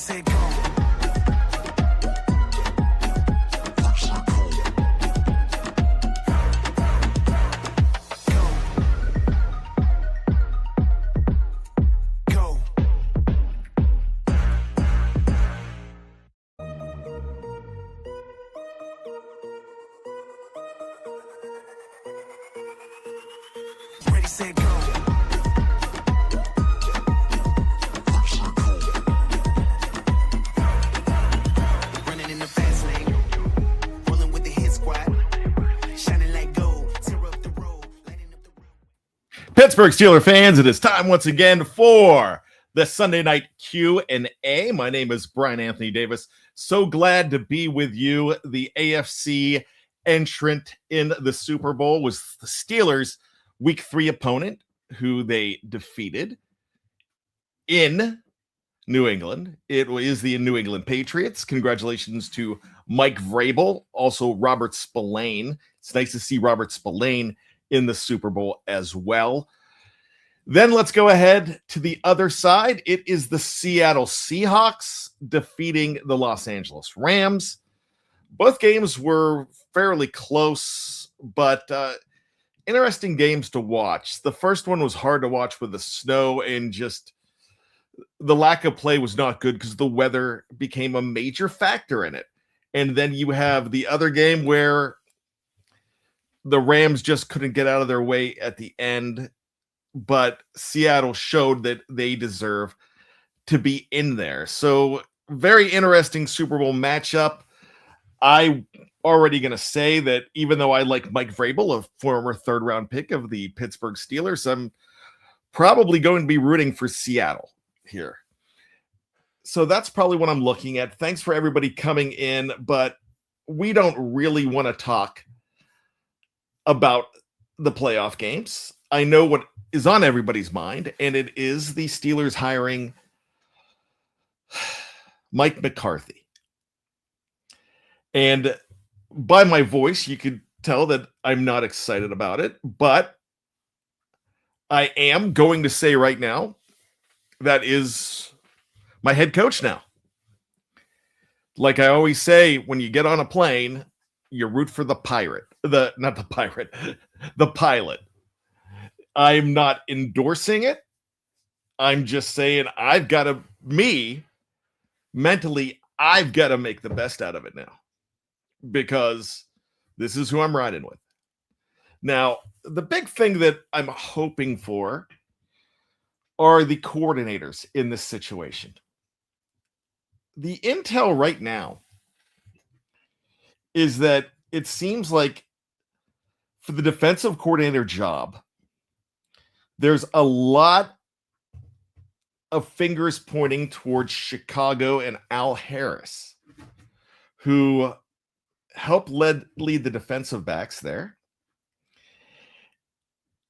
say go. Ready, set, go. Running in the fast lane, rolling with the hit squad, shining like gold, tear up the road, lighting up the road. Pittsburgh Steelers fans, it is time once again for the Sunday night Q&A. My name is Bryan Anthony Davis. So glad to be with you. The AFC entrant in the Super Bowl was the Steelers' Week 3 opponent, who they defeated in New England. It is the New England Patriots. Congratulations to Mike Vrabel, also Robert Spillane. It's nice to see Robert Spillane in the Super Bowl as well. Then let's go ahead to the other side. It is the Seattle Seahawks defeating the Los Angeles Rams. Both games were fairly close, but interesting games to watch. The first one was hard to watch with the snow, and just the lack of play was not good because the weather became a major factor in it. And then you have the other game where the Rams just couldn't get out of their way at the end, but Seattle showed that they deserve to be in there. So very interesting Super Bowl matchup. I already going to say that even though I like Mike Vrabel, a former third-round pick of the Pittsburgh Steelers, I'm probably going to be rooting for Seattle here. So that's probably what I'm looking at. Thanks for everybody coming in, but we don't really want to talk about the playoff games. I know what is on everybody's mind, and it is the Steelers hiring Mike McCarthy. And by my voice, you could tell that I'm not excited about it, but I am going to say right now that is my head coach now. Like I always say, when you get on a plane, you root for the pilot. The pilot. I'm not endorsing it. I'm just saying mentally, I've got to make the best out of it now, because this is who I'm riding with. Now, the big thing that I'm hoping for are the coordinators in this situation. The intel right now is that it seems like for the defensive coordinator job, there's a lot of fingers pointing towards Chicago and Al Harris, who helped lead the defensive backs there.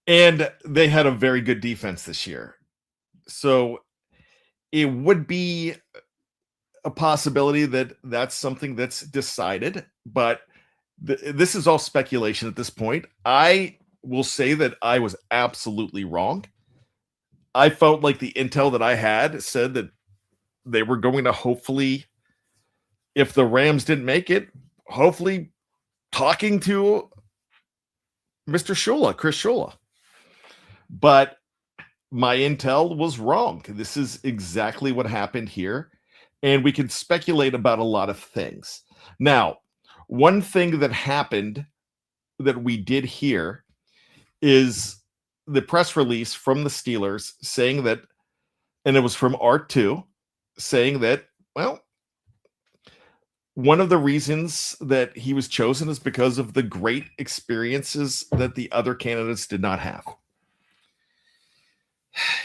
And they had a very good defense this year. So it would be a possibility that that's something that's decided, but this is all speculation at this point. I will say that I was absolutely wrong. I felt like the intel that I had said that they were going to hopefully, if the Rams didn't make it, hopefully talking to Mr. Shula, Chris Shula. But my intel was wrong. This is exactly what happened here. And we can speculate about a lot of things. Now, one thing that happened that we did hear is the press release from the Steelers saying that, and it was from Art 2, saying that, well, one of the reasons that he was chosen is because of the great experiences that the other candidates did not have.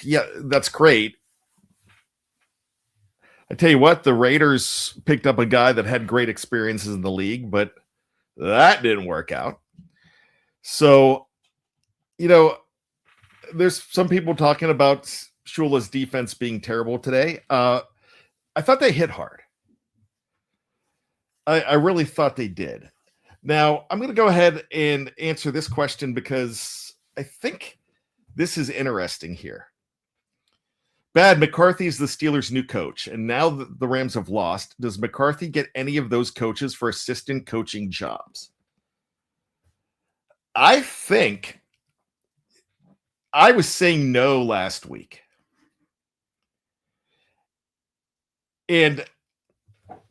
Yeah, that's great. I tell you what, the Raiders picked up a guy that had great experiences in the league, but that didn't work out. So, there's some people talking about Shula's defense being terrible today. I thought they hit hard. I really thought they did. Now, I'm going to go ahead and answer this question because I think this is interesting here. Bad, McCarthy is the Steelers' new coach, and now that the Rams have lost, does McCarthy get any of those coaches for assistant coaching jobs? I think I was saying no last week. And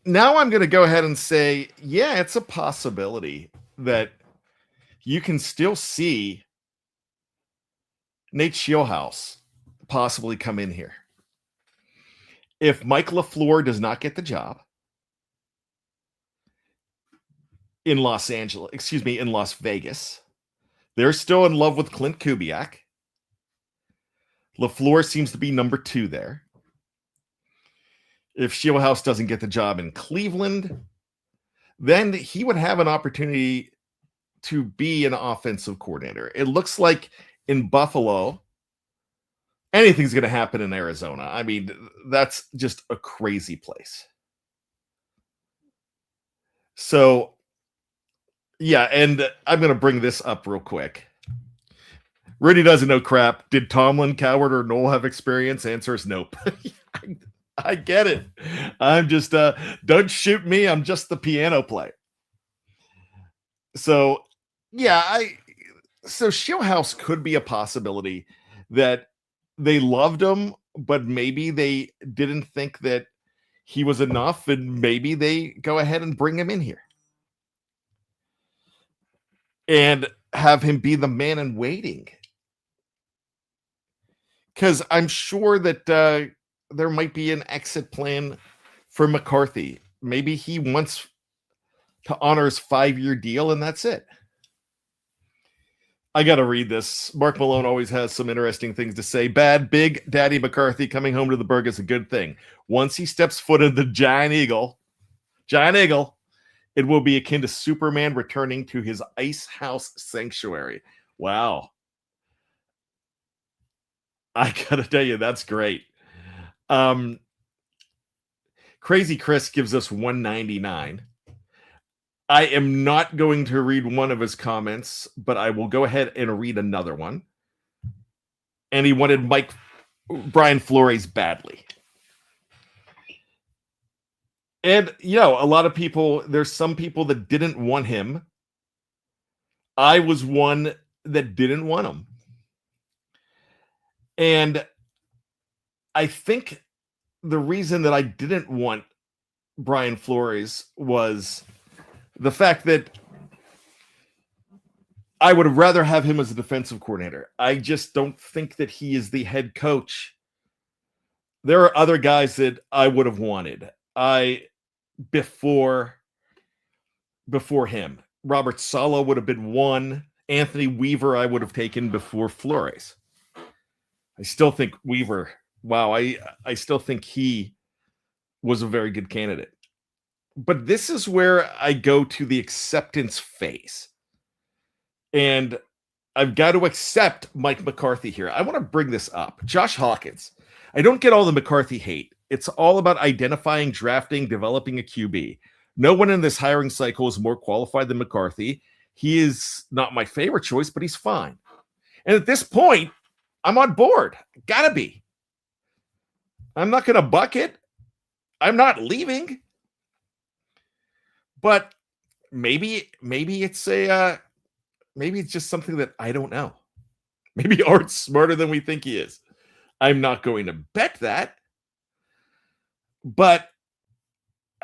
now I'm going to go ahead and say, yeah, it's a possibility that you can still see Nate Scheelhaase possibly come in here. If Mike LaFleur does not get the job in Las Vegas, they're still in love with Clint Kubiak. LaFleur seems to be number 2 there. If Scheelhaase doesn't get the job in Cleveland, then he would have an opportunity to be an offensive coordinator. It looks like in Buffalo, anything's going to happen in Arizona. I mean, that's just a crazy place. So, yeah, and I'm going to bring this up real quick. Rudy doesn't know crap. Did Tomlin, Coward, or Noel have experience? Answer is nope. I get it. I'm just, don't shoot me. I'm just the piano player. So, yeah, so Scheelhaase could be a possibility that they loved him, but maybe they didn't think that he was enough, and maybe they go ahead and bring him in here and have him be the man in waiting. Because I'm sure that there might be an exit plan for McCarthy. Maybe he wants to honor his 5-year deal, and that's it. I got to read this. Mark Malone always has some interesting things to say. Bad, Big Daddy McCarthy coming home to the Burgh is a good thing. Once he steps foot in the Giant Eagle, it will be akin to Superman returning to his ice house sanctuary. Wow. I got to tell you, that's great. Crazy Chris gives us 199. I am not going to read one of his comments, but I will go ahead and read another one. And he wanted Brian Flores badly. And, a lot of people, there's some people that didn't want him. I was one that didn't want him. And I think the reason that I didn't want Brian Flores was the fact that I would rather have him as a defensive coordinator. I just don't think that he is the head coach. There are other guys that I would have wanted. Before him. Robert Saleh would have been one. Anthony Weaver I would have taken before Flores. I still think Weaver, I still think he was a very good candidate. But this is where I go to the acceptance phase. And I've got to accept Mike McCarthy here. I want to bring this up. Josh Hawkins. I don't get all the McCarthy hate. It's all about identifying, drafting, developing a QB. No one in this hiring cycle is more qualified than McCarthy. He is not my favorite choice, but he's fine. And at this point, I'm on board. Gotta be. I'm not going to buck it. I'm not leaving. But maybe it's maybe it's just something that I don't know. Maybe Art's smarter than we think he is. I'm not going to bet that. But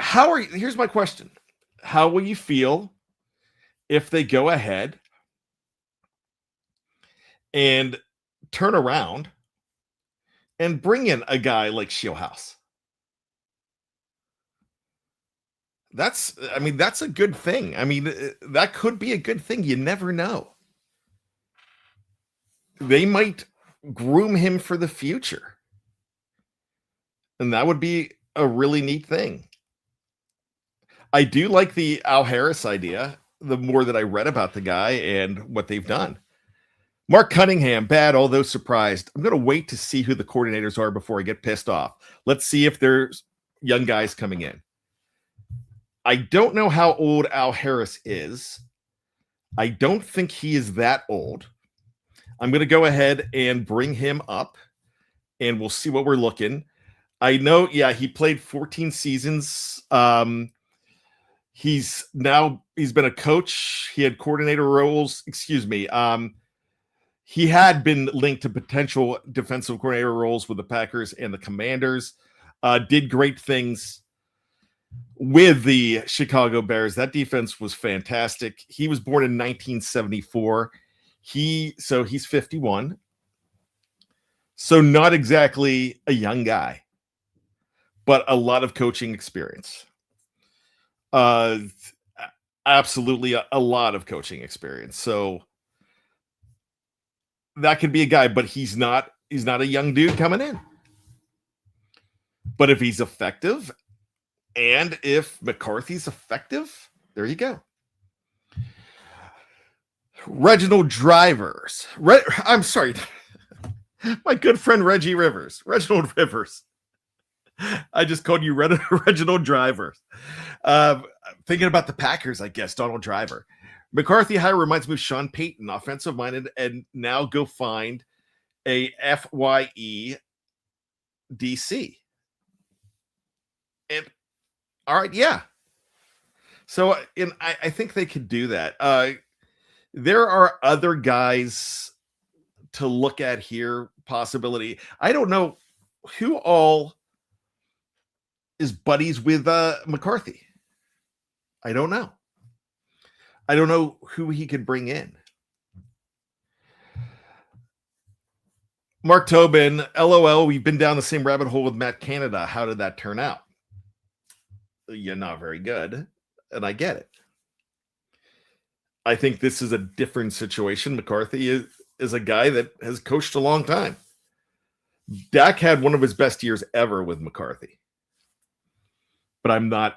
here's my question. How will you feel if they go ahead and turn around and bring in a guy like Scheelhaase? That's a good thing. That could be a good thing. You never know. They might groom him for the future. And that would be a really neat thing. I do like the Al Harris idea, the more that I read about the guy and what they've done. Mark Cunningham, bad, although surprised. I'm going to wait to see who the coordinators are before I get pissed off. Let's see if there's young guys coming in. I don't know how old Al Harris is. I don't think he is that old. I'm going to go ahead and bring him up and we'll see what we're looking. I know, yeah, he played 14 seasons. He's been a coach. He had coordinator roles. Excuse me. He had been linked to potential defensive coordinator roles with the Packers and the Commanders. Did great things with the Chicago Bears. That defense was fantastic. He was born in 1974. He's 51. So not exactly a young guy, but a lot of coaching experience. Absolutely a lot of coaching experience. So that could be a guy, but he's not a young dude coming in. But if he's effective, and if McCarthy's effective, there you go. Reginald Drivers. I'm sorry. My good friend Reggie Rivers. Reginald Rivers. I just called you Reginald Drivers. Thinking about the Packers, I guess, Donald Driver. McCarthy hire reminds me of Sean Payton, offensive-minded, and now go find a FYE DC. And all right, yeah. So, I think they could do that. There are other guys to look at here. Possibility. I don't know who all is buddies with McCarthy. I don't know. I don't know who he could bring in. Mark Tobin, LOL, we've been down the same rabbit hole with Matt Canada. How did that turn out? You're not very good, and I get it. I think this is a different situation. McCarthy is a guy that has coached a long time. Dak had one of his best years ever with McCarthy. But I'm not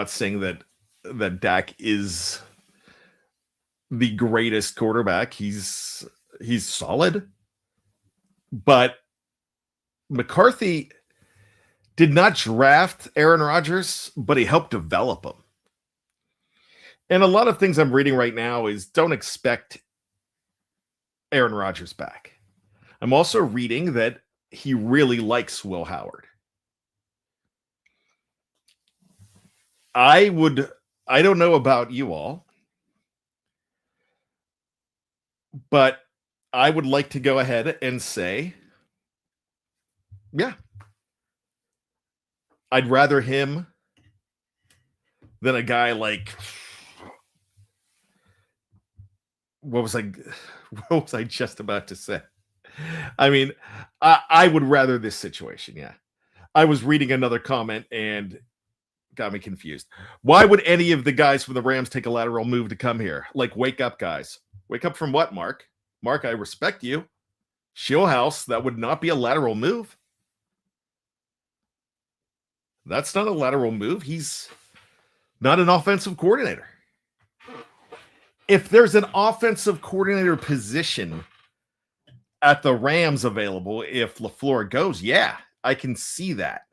saying that Dak is the greatest quarterback. He's solid. But McCarthy did not draft Aaron Rodgers, but he helped develop him. And a lot of things I'm reading right now is don't expect Aaron Rodgers back. I'm also reading that he really likes Will Howard. I don't know about you all, but I would like to go ahead and say, yeah, I'd rather him than a guy like, what was I just about to say? I mean, I would rather this situation. Yeah. I was reading another comment and got me confused. Why would any of the guys from the Rams take a lateral move to come here? Like, wake up, guys. Wake up from what, Mark? Mark, I respect you. Shieldhouse, that would not be a lateral move. That's not a lateral move. He's not an offensive coordinator. If there's an offensive coordinator position at the Rams available, if LaFleur goes, yeah, I can see that.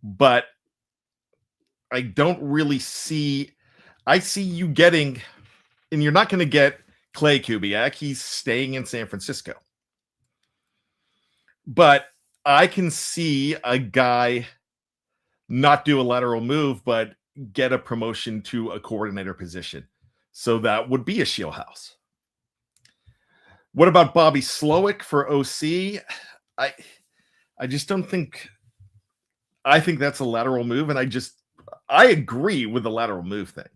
But I don't really see. I see you getting, and you're not going to get Clay Kubiak. He's staying in San Francisco. But I can see a guy not do a lateral move, but get a promotion to a coordinator position. So that would be a Shieldhouse. What about Bobby Slowick for OC? I just don't think. I think that's a lateral move, and I agree with the lateral move thing.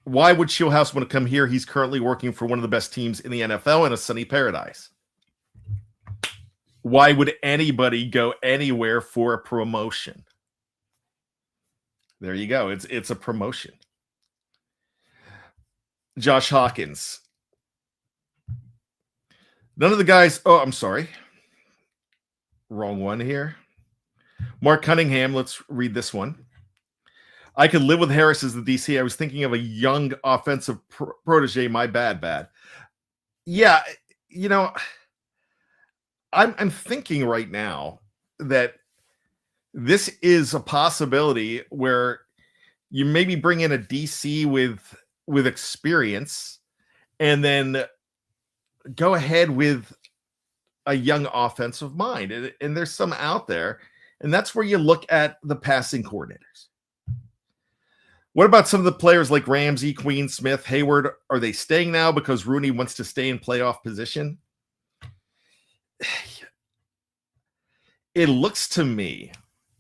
Why would Shieldhouse want to come here? He's currently working for one of the best teams in the NFL in a sunny paradise. Why would anybody go anywhere for a promotion? There you go. It's a promotion. Josh Hawkins. None of the guys. Oh, I'm sorry. Wrong one here. Mark Cunningham. Let's read this one. I could live with Harris as the DC. I was thinking of a young offensive protege. My bad. Yeah, I'm thinking right now that this is a possibility where you maybe bring in a DC with experience, and then go ahead with a young offensive mind. And there's some out there. And that's where you look at the passing coordinators. What about some of the players like Ramsey, Queen, Smith, Hayward? Are they staying now because Rooney wants to stay in playoff position? It looks to me,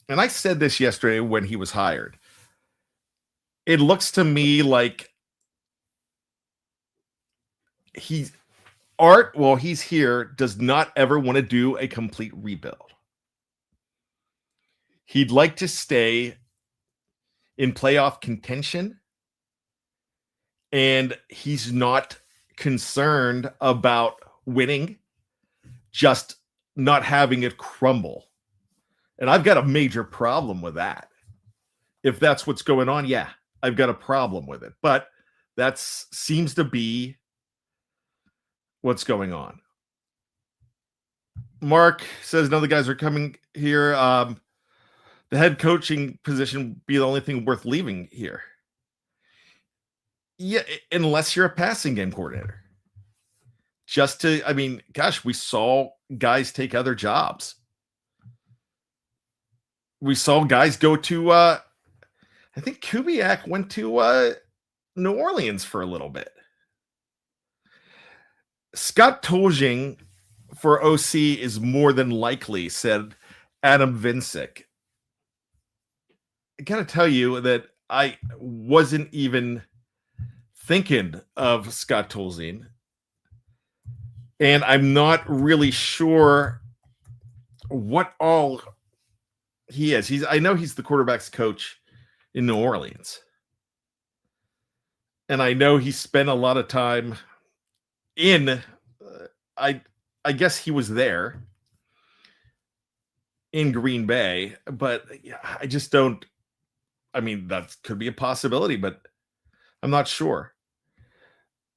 and I said this yesterday when he was hired, it looks to me like Art, while he's here, does not ever want to do a complete rebuild. He'd like to stay in playoff contention, and he's not concerned about winning, just not having it crumble. And I've got a major problem with that. If that's what's going on, yeah, I've got a problem with it. But that seems to be what's going on. Mark says, no, the guys are coming here. The head coaching position would be the only thing worth leaving here. Yeah, unless you're a passing game coordinator. Just to, I mean, gosh, we saw guys take other jobs. We saw guys go to, I think Kubiak went to New Orleans for a little bit. Scott Tolzing for OC is more than likely, said Adam Vincic. I got to tell you that I wasn't even thinking of Scott Tolzien, and I'm not really sure what all he is. I know he's the quarterback's coach in New Orleans, and I know he spent a lot of time in. I guess he was there in Green Bay, but I just don't. I mean, that could be a possibility, but I'm not sure.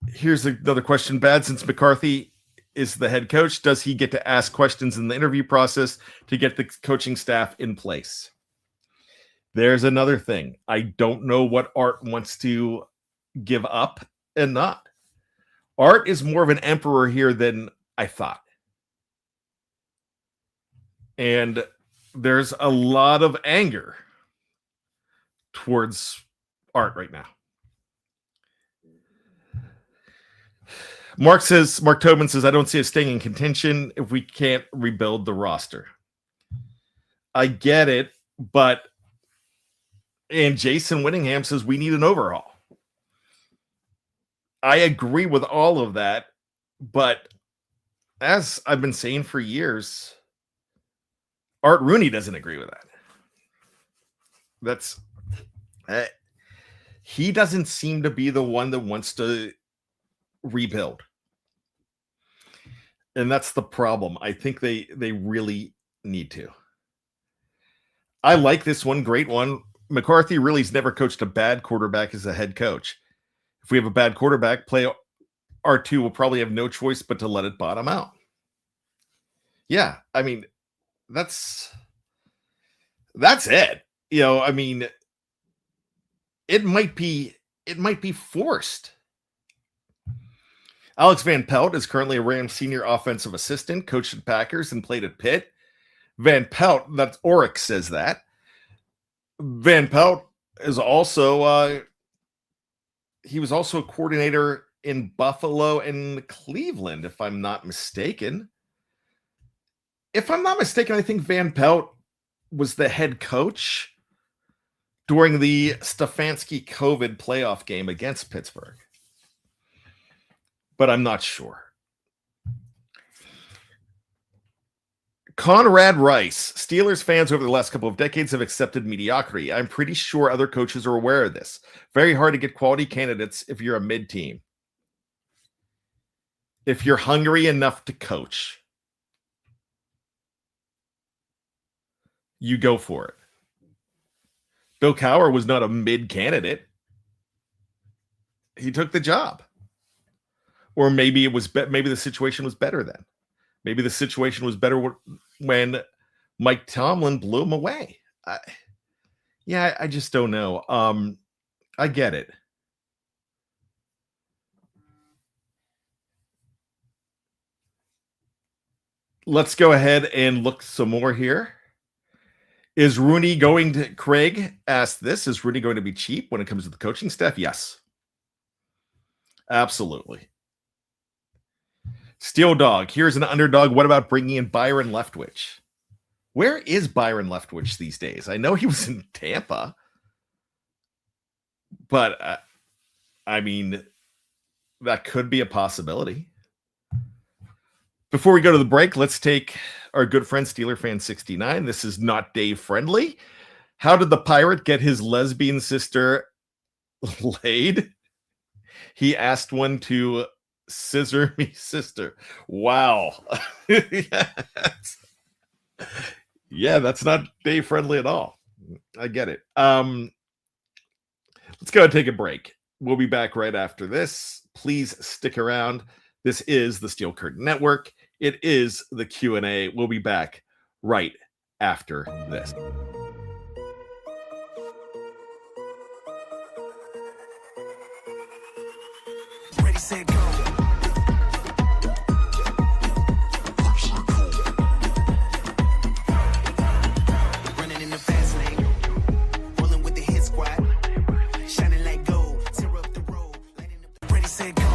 Here's another question. Bad, since McCarthy is the head coach, does he get to ask questions in the interview process to get the coaching staff in place? There's another thing. I don't know what Art wants to give up and not. Art is more of an emperor here than I thought. And there's a lot of anger towards Art right now. Mark Tobin says, I don't see us staying in contention if we can't rebuild the roster. I get it, and Jason Whittingham says we need an overhaul. I agree with all of that, but as I've been saying for years, Art Rooney doesn't agree with that. He doesn't seem to be the one that wants to rebuild. And that's the problem. I think they really need to. I like this one. Great one. McCarthy really's never coached a bad quarterback as a head coach. If we have a bad quarterback, play R2 will probably have no choice but to let it bottom out. Yeah, I mean, that's it. You know, I mean, it might be forced. Alex Van Pelt is currently a Rams senior offensive assistant, coached at Packers and played at Pitt. Van Pelt, that's Oryx says that. Van Pelt is also he was also a coordinator in Buffalo and Cleveland, if I'm not mistaken. If I'm not mistaken, I think Van Pelt was the head coach during the Stefanski COVID playoff game against Pittsburgh. But I'm not sure. Conrad Rice, Steelers fans over the last couple of decades have accepted mediocrity. I'm pretty sure other coaches are aware of this. Very hard to get quality candidates if you're a mid-team. If you're hungry enough to coach, you go for it. Bill Cowher was not a mid candidate. He took the job. Or maybe it was maybe the situation was better then. Maybe the situation was better when Mike Tomlin blew him away. I just don't know. I get it. Let's go ahead and look some more here. Is Rooney going to, Craig asked this, is Rooney going to be cheap when it comes to the coaching staff? Yes. Absolutely. Steel Dog, here's an underdog. What about bringing in Byron Leftwich? Where is Byron Leftwich these days? I know he was in Tampa, but I mean, that could be a possibility. Before we go to the break, let's take our good friend Steeler Fan 69. This is not Dave friendly. How did the Pirate get his lesbian sister laid? He asked one to scissor me sister. Wow. Yes. Yeah, that's not Dave friendly at all. I get it. Let's go and take a break. We'll be back right after this. Please stick around. This is the Steel Curtain Network. It is the Q&A. We'll be back right after this. Ready, set, go. Running in the fast lane, rolling with the hit squad, shining like gold, tear up the road, lighting up the ready, set, go.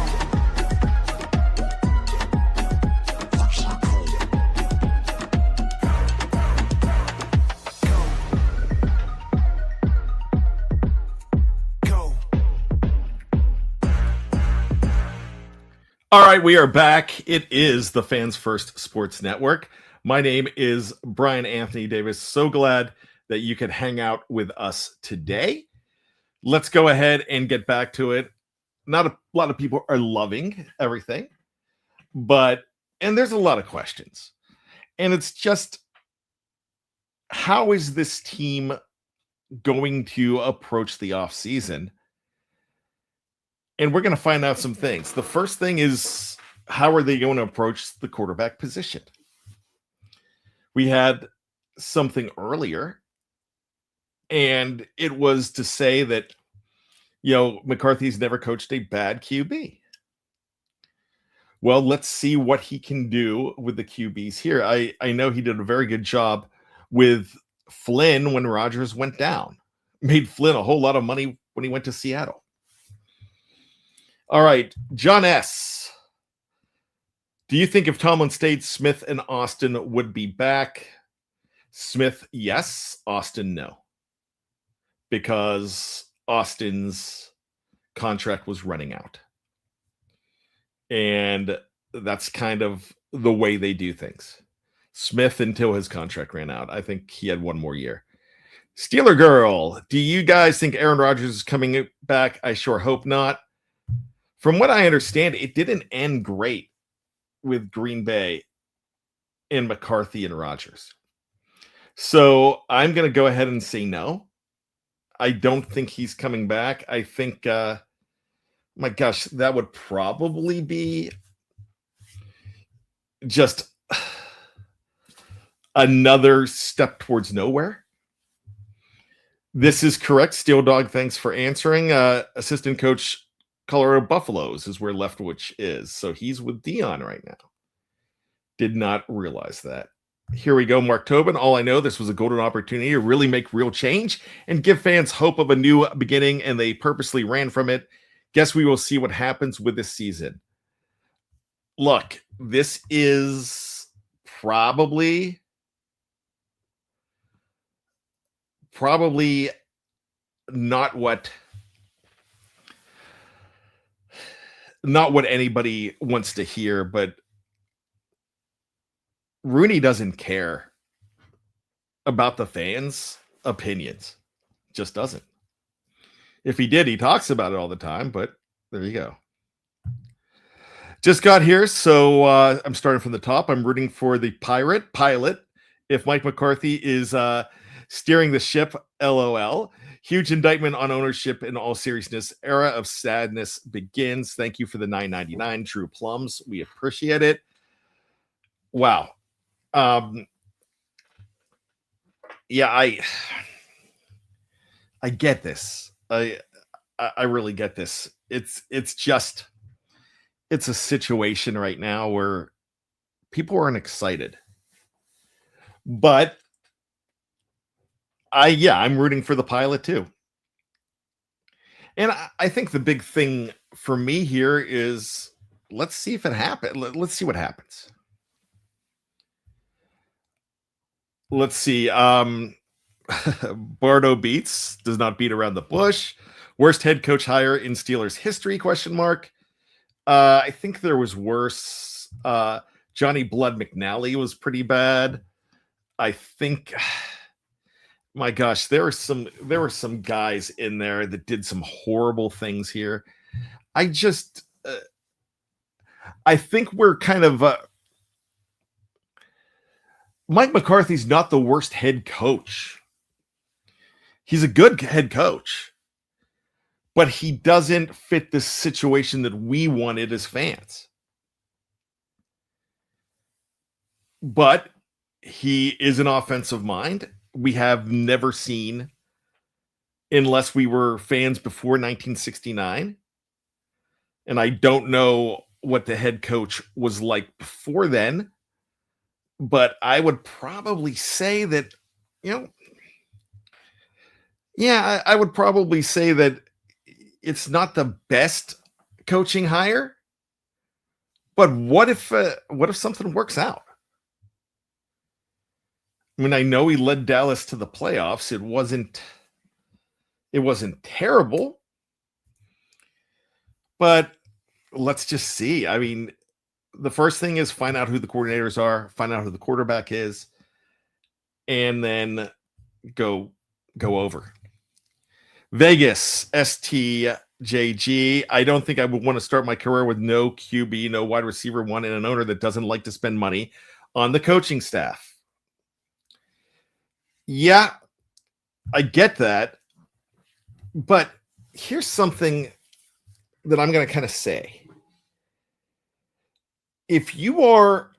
All right, we are back. It is the Fans First Sports Network. My name is Bryan Anthony Davis. So glad that you could hang out with us today. Let's go ahead and get back to it. Not a lot of people are loving everything, and there's a lot of questions. And it's just, how is this team going to approach the offseason? And we're going to find out some things. The first thing is, how are they going to approach the quarterback position? We had something earlier, and it was to say that, McCarthy's never coached a bad QB. Well, let's see what he can do with the QBs here. I know he did a very good job with Flynn when Rodgers went down. Made Flynn a whole lot of money when he went to Seattle. All right, John S. Do you think if Tomlin stayed, Smith and Austin would be back? Smith, yes. Austin, no. Because Austin's contract was running out. And that's kind of the way they do things. Smith, until his contract ran out. I think he had one more year. Steeler Girl, do you guys think Aaron Rodgers is coming back? I sure hope not. From what I understand, it didn't end great with Green Bay and McCarthy and Rodgers. So I'm going to go ahead and say no. I don't think he's coming back. I think, my gosh, that would probably be just another step towards nowhere. This is correct. Steel Dog, thanks for answering. Assistant coach Colorado Buffaloes is where Leftwich is. So he's with Dion right now. Did not realize that. Here we go, Mark Tobin. All I know, this was a golden opportunity to really make real change and give fans hope of a new beginning, and they purposely ran from it. Guess we will see what happens with this season. Look, this is probably not what anybody wants to hear, but Rooney doesn't care about the fans' opinions. Just doesn't. If he did, he talks about it all the time, but there you go. Just got here, so I'm starting from the top. I'm rooting for the pilot. If Mike McCarthy is steering the ship, LOL. Huge indictment on ownership in all seriousness. Era of sadness begins. Thank you for the $9.99 True Plums. We appreciate it. Wow. Yeah, I get this. I really get this. It's a situation right now where People aren't excited. But I'm rooting for the pilot too. And I think the big thing for me here is let's see if it happens. Let's see what happens. Let's see. Bardo beats, does not beat around the bush. Worst head coach hire in Steelers history, question mark. I think there was worse. Johnny Blood McNally was pretty bad. I think, my gosh, there were some guys in there that did some horrible things here. I think we're kind of Mike McCarthy's not the worst head coach. He's a good head coach, but he doesn't fit the situation that we wanted as fans. But he is an offensive mind. We have never seen, unless we were fans before 1969. And I don't know what the head coach was like before then, but I would probably say that, I would probably say that it's not the best coaching hire. But what if something works out? I mean, I know he led Dallas to the playoffs. It wasn't terrible, but let's just see. I mean, the first thing is find out who the coordinators are, find out who the quarterback is, and then go over. Vegas, STJG. I don't think I would want to start my career with no QB, no wide receiver one, and an owner that doesn't like to spend money on the coaching staff. Yeah, I get that. But here's something that I'm going to kind of say. If you are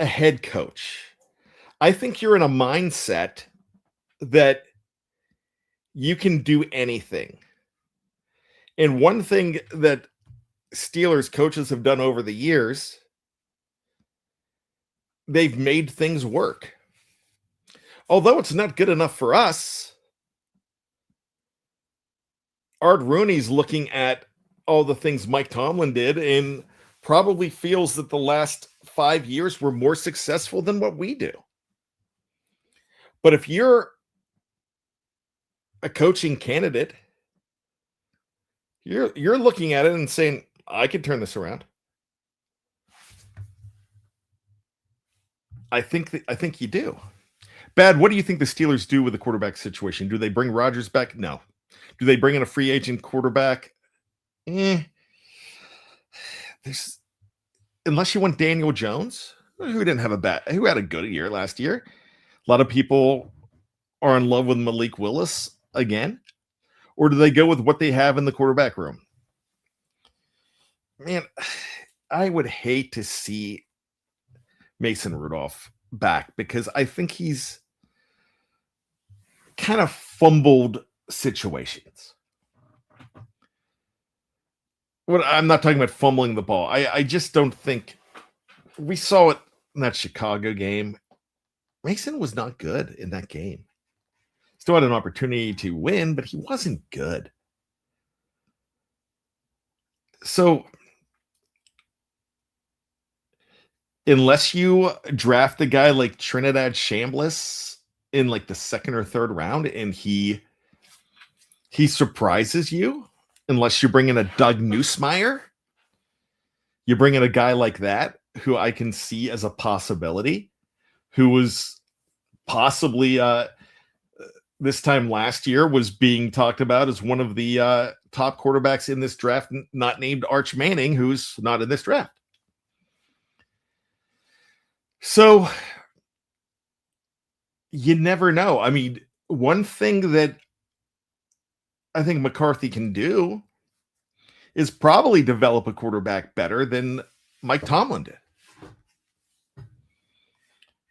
a head coach, I think you're in a mindset that you can do anything. And one thing that Steelers coaches have done over the years, they've made things work. Although it's not good enough for us, Art Rooney's looking at all the things Mike Tomlin did and probably feels that the last 5 years were more successful than what we do. But if you're a coaching candidate, you're looking at it and saying, I can turn this around. I think you do. Bad, what do you think the Steelers do with the quarterback situation? Do they bring Rodgers back? No. Do they bring in a free agent quarterback? Unless you want Daniel Jones, who had a good year last year. A lot of people are in love with Malik Willis again. Or do they go with what they have in the quarterback room? Man, I would hate to see Mason Rudolph back because I think he's kind of fumbled situations. I'm not talking about fumbling the ball. I just don't think we saw it in that Chicago game. Mason was not good in that game. Still had an opportunity to win, but he wasn't good. So unless you draft a guy like Trinidad Chambliss in like the second or third round and he surprises you, unless you bring in a Doug Nussmeier, you bring in a guy like that who I can see as a possibility, who was possibly this time last year was being talked about as one of the top quarterbacks in this draft, not named Arch Manning, who's not in this draft. So you never know. I mean, one thing that I think McCarthy can do is probably develop a quarterback better than Mike Tomlin did.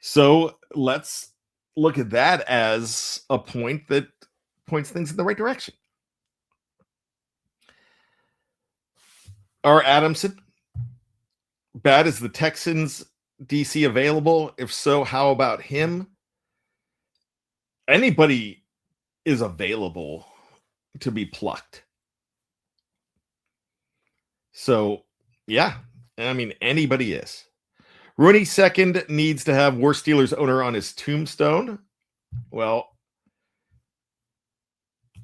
So let's look at that as a point that points things in the right direction. R. Adamson, bad as the Texans DC available? If so, how about him? Anybody is available to be plucked. So, yeah, I mean, anybody is. Rooney second needs to have worst Steelers owner on his tombstone. Well,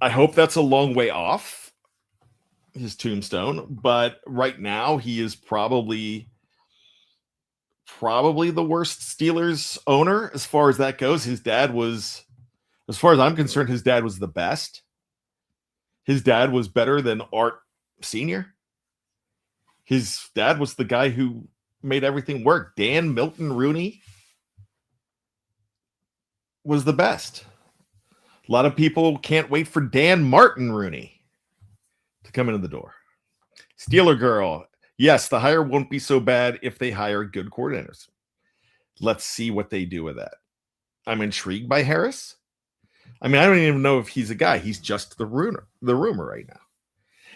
I hope that's a long way off his tombstone, but right now he is probably the worst Steelers owner as far as that goes. His dad was, as far as I'm concerned, his dad was the best. His dad was better than Art Sr. His dad was the guy who made everything work. Dan Milton Rooney was the best. A lot of people can't wait for Dan Martin Rooney to come into the door. Steeler Girl. Yes, the hire won't be so bad if they hire good coordinators. Let's see what they do with that. I'm intrigued by Harris. I mean, I don't even know if he's a guy. He's just the rumor right now.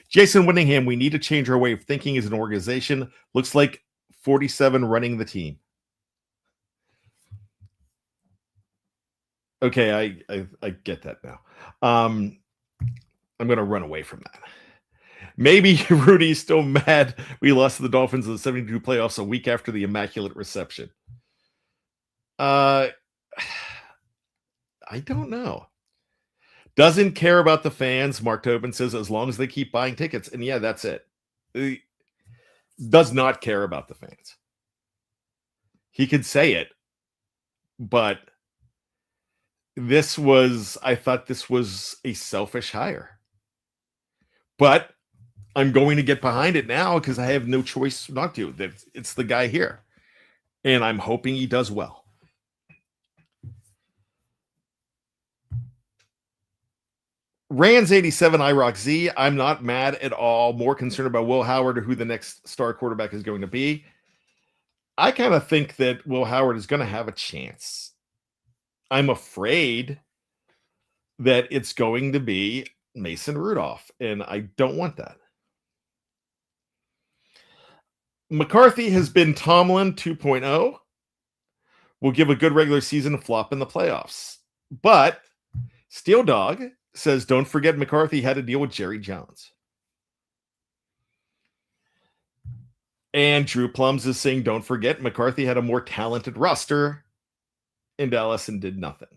Jason Whittingham, we need to change our way of thinking as an organization. Looks like 47 running the team. Okay, I get that now. I'm going to run away from that. Maybe Rudy's still mad we lost to the Dolphins in the 72 playoffs a week after the Immaculate Reception. I don't know. Doesn't care about the fans. Mark Tobin says as long as they keep buying tickets. And yeah, that's it. He does not care about the fans. He could say it, but I thought this was a selfish hire. But I'm going to get behind it now because I have no choice not to. It's the guy here. And I'm hoping he does well. Rans 87 IROC Z. I'm not mad at all. More concerned about Will Howard or who the next star quarterback is going to be. I kind of think that Will Howard is going to have a chance. I'm afraid that it's going to be Mason Rudolph, and I don't want that. McCarthy has been Tomlin 2.0. Will give a good regular season, flop in the playoffs. But Steel Dog says, don't forget McCarthy had to deal with Jerry Jones. And Drew Plums is saying, don't forget McCarthy had a more talented roster in Dallas and did nothing.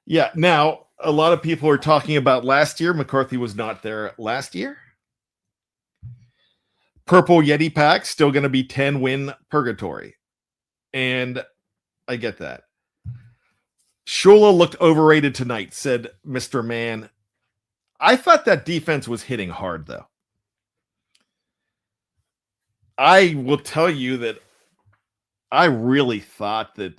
Yeah, now a lot of people are talking about last year. McCarthy was not there last year. Purple Yeti pack, still going to be 10-win purgatory. And I get that. Shula looked overrated tonight, said Mr. Mann. I thought that defense was hitting hard, though. I will tell you that I really thought that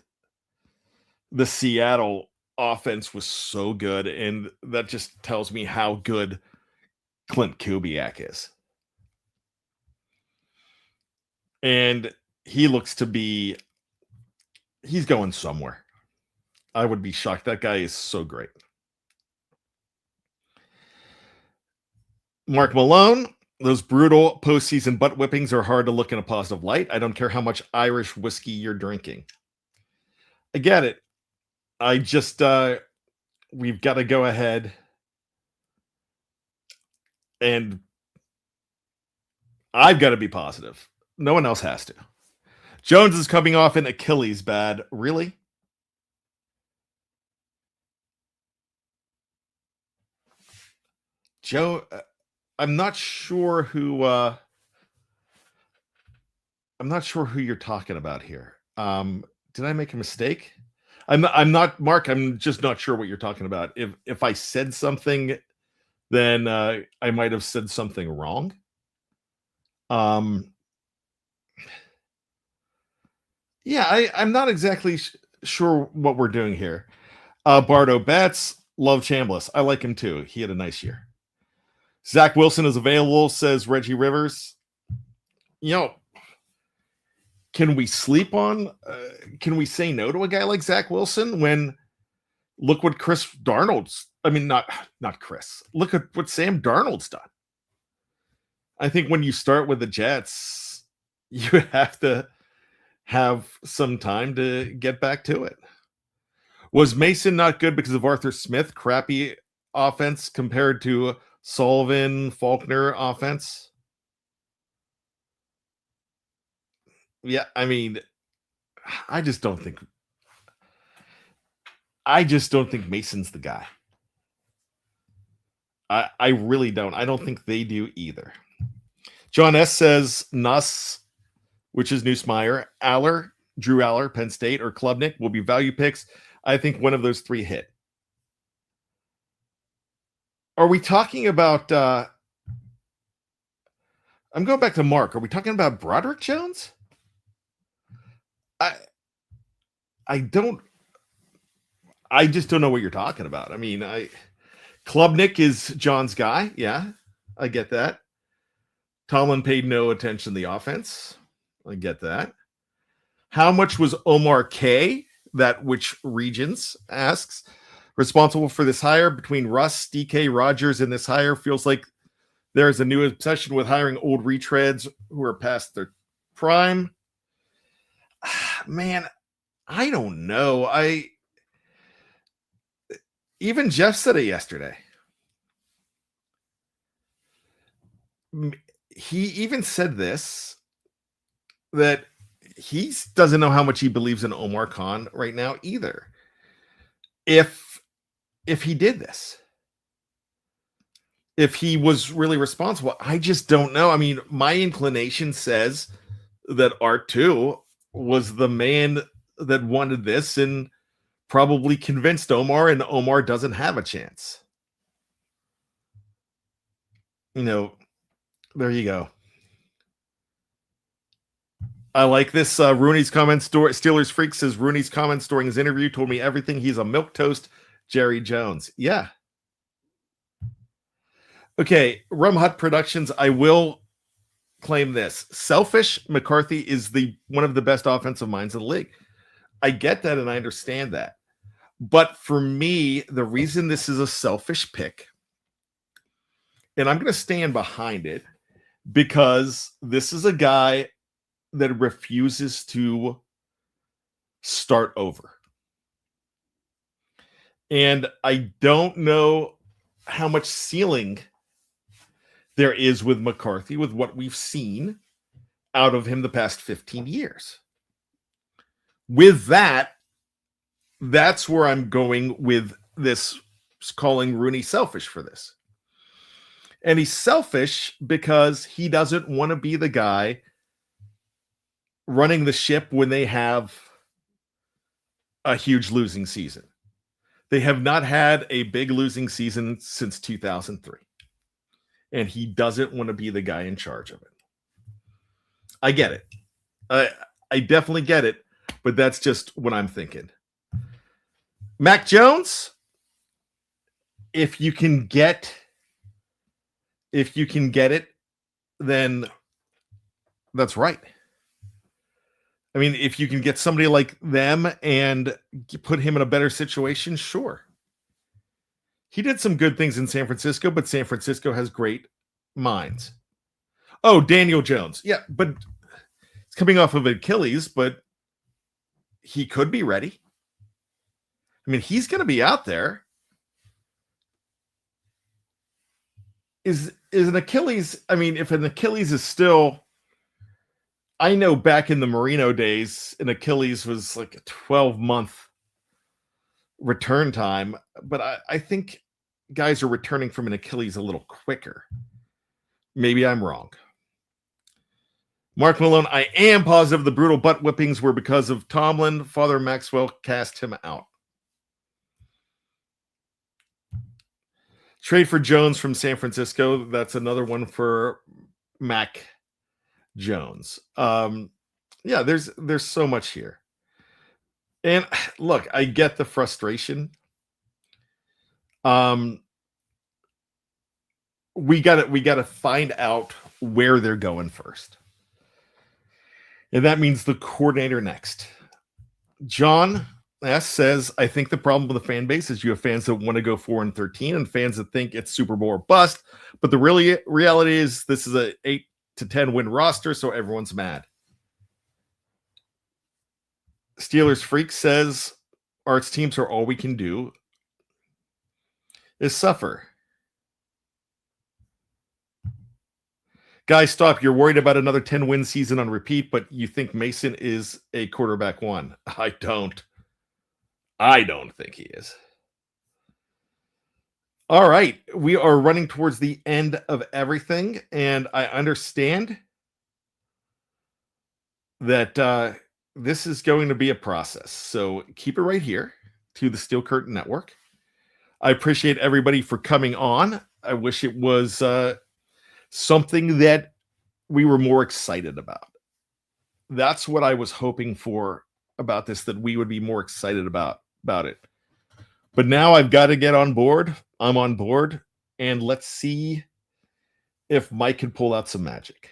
the Seattle offense was so good, and that just tells me how good Clint Kubiak is. And he looks to be, he's going somewhere. I would be shocked. That guy is so great. Mark Malone, those brutal postseason butt whippings are hard to look in a positive light. I don't care how much Irish whiskey you're drinking. I get it. I just, we've got to go ahead and I've got to be positive. No one else has to. Jones is coming off an Achilles bad. Really? Joe, I'm not sure who you're talking about here. Did I make a mistake? I'm not Mark. I'm just not sure what you're talking about. If I said something, then I might have said something wrong. Yeah, I'm not exactly sure what we're doing here. Bardo Betts, love Chambliss. I like him too. He had a nice year. Zach Wilson is available, says Reggie Rivers. You know, can we sleep on? Can we say no to a guy like Zach Wilson when look what Chris Darnold's? I mean, not Chris. Look at what Sam Darnold's done. I think when you start with the Jets, you have to have some time to get back to it. Was Mason not good because of Arthur Smith? Crappy offense compared to Sullivan, Faulkner offense? Yeah, I mean, I just don't think Mason's the guy. I really don't. I don't think they do either. John S. says Nuss, which is Nussmeier, Aller, Drew Aller, Penn State, or Klubnik will be value picks. I think one of those three hit. Are we talking about I'm going back to Mark. Are we talking about Broderick Jones? I just don't know what you're talking about. I mean, Klubnik is John's guy. Yeah, I get that. Tomlin paid no attention to the offense. I get that. How much was Omar K, that which Regions asks, responsible for this hire? Between Russ, DK, Rogers, and this hire, feels like there's a new obsession with hiring old retreads who are past their prime. Man, I don't know. Even Jeff said it yesterday. He even said this, that he doesn't know how much he believes in Omar Khan right now either. If he did this, if he was really responsible, I just don't know. I mean, my inclination says that R2 was the man that wanted this and probably convinced Omar, and Omar doesn't have a chance. You know, there you go. I like this. Rooney's comment story. Steelers Freak says Rooney's comments during his interview told me everything. He's a milquetoast Jerry Jones. Yeah. Okay. Rum Hut Productions. I will claim this. Selfish McCarthy is one of the best offensive minds in the league. I get that and I understand that. But for me, the reason this is a selfish pick, and I'm going to stand behind it, because this is a guy that refuses to start over. And I don't know how much ceiling there is with McCarthy with what we've seen out of him the past 15 years. With that, that's where I'm going with this, calling Rooney selfish for this. And he's selfish because he doesn't want to be the guy running the ship when they have a huge losing season. They have not had a big losing season since 2003. And he doesn't want to be the guy in charge of it. I get it. I definitely get it, but that's just what I'm thinking. Mac Jones, if you can get it, then that's right. I mean, if you can get somebody like them and put him in a better situation, sure. He did some good things in San Francisco, but San Francisco has great minds. Oh, Daniel Jones. Yeah, but it's coming off of Achilles, but he could be ready. I mean, he's going to be out there. Is an Achilles, I mean, if an Achilles is still, I know back in the Marino days, an Achilles was like a 12-month return time, but I think guys are returning from an Achilles a little quicker. Maybe I'm wrong. Mark Malone, I am positive the brutal butt whippings were because of Tomlin. Father Maxwell cast him out. Trade for Jones from San Francisco. That's another one for Mac Jones. Yeah, there's so much here. And look, I get the frustration. We got to find out where they're going first. And that means the coordinator next. John S says, I think the problem with the fan base is you have fans that want to go 4-13 and fans that think it's Super Bowl or bust. But the reality is this is a 8 to 10 win roster, so everyone's mad. Steelers Freak says Arts teams are all we can do is suffer. Guys, stop. You're worried about another 10-win season on repeat, but you think Mason is a quarterback one. I don't. I don't think he is. All right. We are running towards the end of everything, and I understand that this is going to be a process. So keep it right here to the Steel Curtain Network. I appreciate everybody for coming on. I wish it was something that we were more excited about. That's what I was hoping for about this, that we would be more excited about it. But now I've got to get on board. I'm on board, and let's see if Mike can pull out some magic.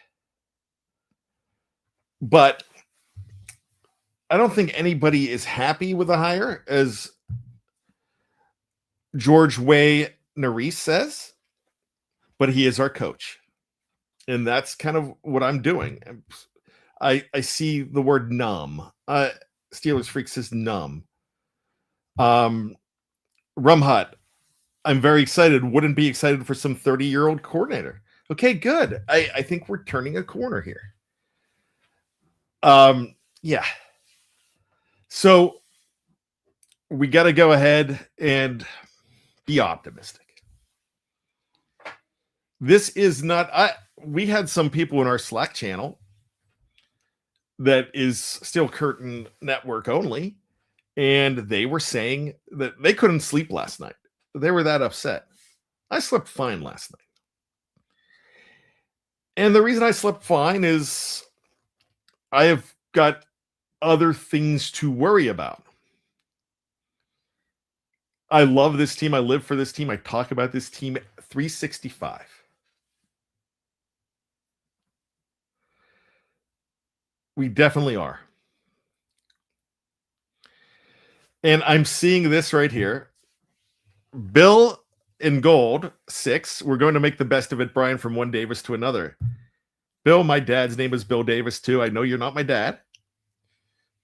But I don't think anybody is happy with the hire, as George Way Nerese says, but he is our coach. And that's kind of what I'm doing. I see the word numb. Steelers Freak says numb. Rum Hut, I'm very excited. Wouldn't be excited for some 30-year-old coordinator. Okay, good. I think we're turning a corner here. Yeah. So we got to go ahead and be optimistic. This is not, we had some people in our Slack channel that is Steel Curtain Network only, and they were saying that they couldn't sleep last night. They were that upset. I slept fine last night. And the reason I slept fine is I have got other things to worry about. I love this team. I live for this team. I talk about this team 365. We definitely are. And I'm seeing this right here. Bill in gold, 6. We're going to make the best of it, Brian, from one Davis to another. Bill, my dad's name is Bill Davis, too. I know you're not my dad,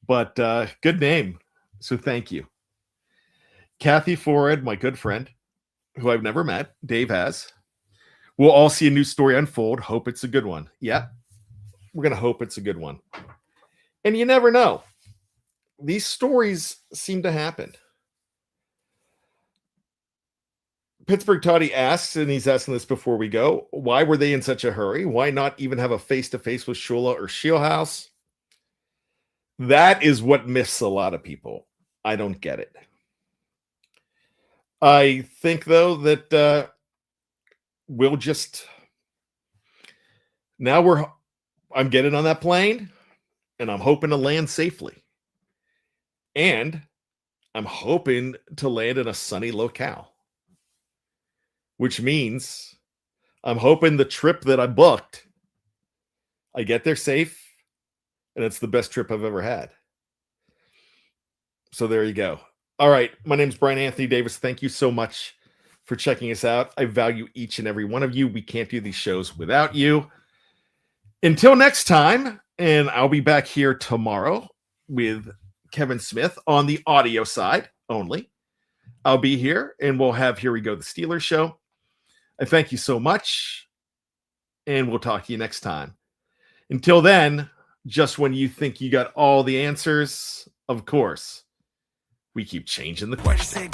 but good name. So thank you. Kathy Forred, my good friend, who I've never met. Dave has. We'll all see a new story unfold. Hope it's a good one. Yeah, we're going to hope it's a good one. And you never know. These stories seem to happen. Pittsburgh Toddy asks, and he's asking this before we go, why were they in such a hurry? Why not even have a face-to-face with Shula or Shieldhouse? That is what miffs a lot of people. I don't get it. I think, though, that we'll just... Now I'm getting on that plane, and I'm hoping to land safely. And I'm hoping to land in a sunny locale. Which means I'm hoping the trip that I booked, I get there safe, and it's the best trip I've ever had. So there you go. All right. My name's Bryan Anthony Davis. Thank you so much for checking us out. I value each and every one of you. We can't do these shows without you. Until next time, and I'll be back here tomorrow with Kevin Smith on the audio side only. I'll be here, and we'll have Here We Go, the Steelers show. I thank you so much, and we'll talk to you next time. Until then, just when you think you got all the answers, of course, we keep changing the question.